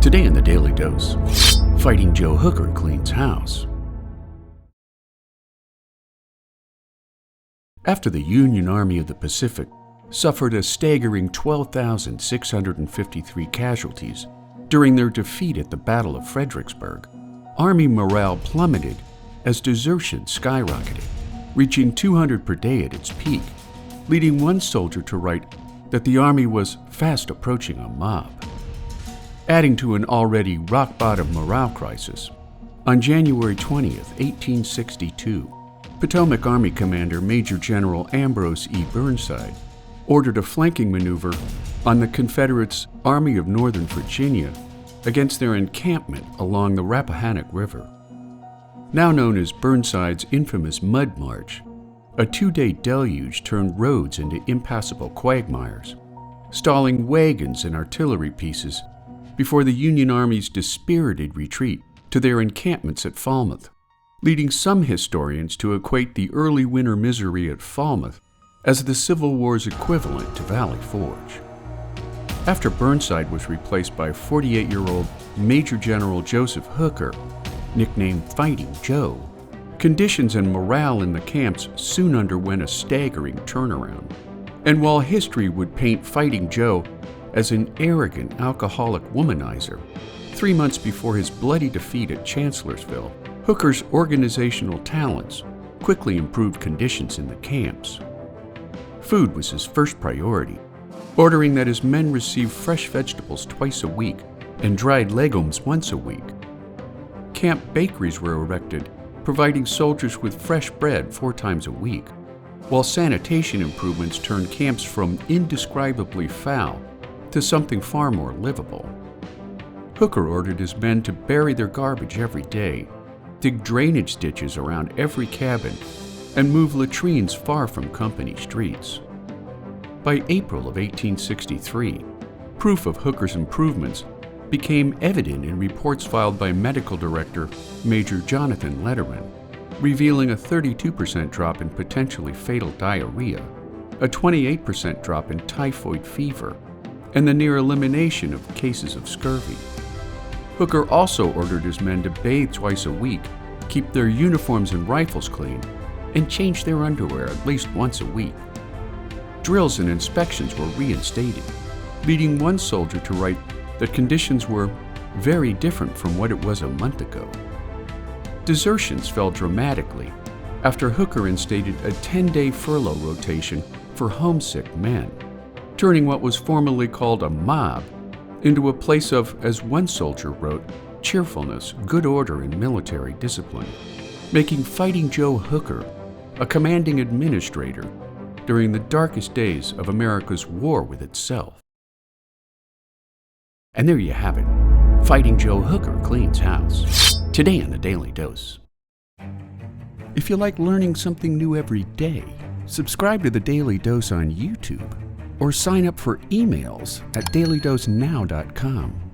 Today in the Daily Dose, Fighting Joe Hooker cleans house. After the Union Army of the Pacific suffered a staggering 12,653 casualties during their defeat at the Battle of Fredericksburg, Army morale plummeted as desertions skyrocketed, reaching 200 per day at its peak, leading one soldier to write that the Army was fast approaching a mob. Adding to an already rock-bottom morale crisis, on January 20th, 1862, Potomac Army Commander Major General Ambrose E. Burnside ordered a flanking maneuver on the Confederates' Army of Northern Virginia against their encampment along the Rappahannock River. Now known as Burnside's infamous Mud March, a two-day deluge turned roads into impassable quagmires, stalling wagons and artillery pieces before the Union Army's dispirited retreat to their encampments at Falmouth, leading some historians to equate the early winter misery at Falmouth as the Civil War's equivalent to Valley Forge. After Burnside was replaced by 48-year-old Major General Joseph Hooker, nicknamed Fighting Joe, conditions and morale in the camps soon underwent a staggering turnaround. And while history would paint Fighting Joe as an arrogant, alcoholic womanizer, 3 months before his bloody defeat at Chancellorsville, Hooker's organizational talents quickly improved conditions in the camps. Food was his first priority, ordering that his men receive fresh vegetables twice a week and dried legumes once a week. Camp bakeries were erected, providing soldiers with fresh bread 4 times a week, while sanitation improvements turned camps from indescribably foul to something far more livable. Hooker ordered his men to bury their garbage every day, dig drainage ditches around every cabin, and move latrines far from company streets. By April of 1863, proof of Hooker's improvements became evident in reports filed by Medical Director Major Jonathan Letterman, revealing a 32% drop in potentially fatal diarrhea, a 28% drop in typhoid fever, and the near elimination of cases of scurvy. Hooker also ordered his men to bathe twice a week, keep their uniforms and rifles clean, and change their underwear at least once a week. Drills and inspections were reinstated, leading one soldier to write that conditions were very different from what it was a month ago. Desertions fell dramatically after Hooker instated a 10-day furlough rotation for homesick men, turning what was formerly called a mob into a place of, as one soldier wrote, cheerfulness, good order, and military discipline, making Fighting Joe Hooker a commanding administrator during the darkest days of America's war with itself. And there you have it, Fighting Joe Hooker cleans house. Today in the Daily Dose. If you like learning something new every day, subscribe to the Daily Dose on YouTube or sign up for emails at dailydosenow.com.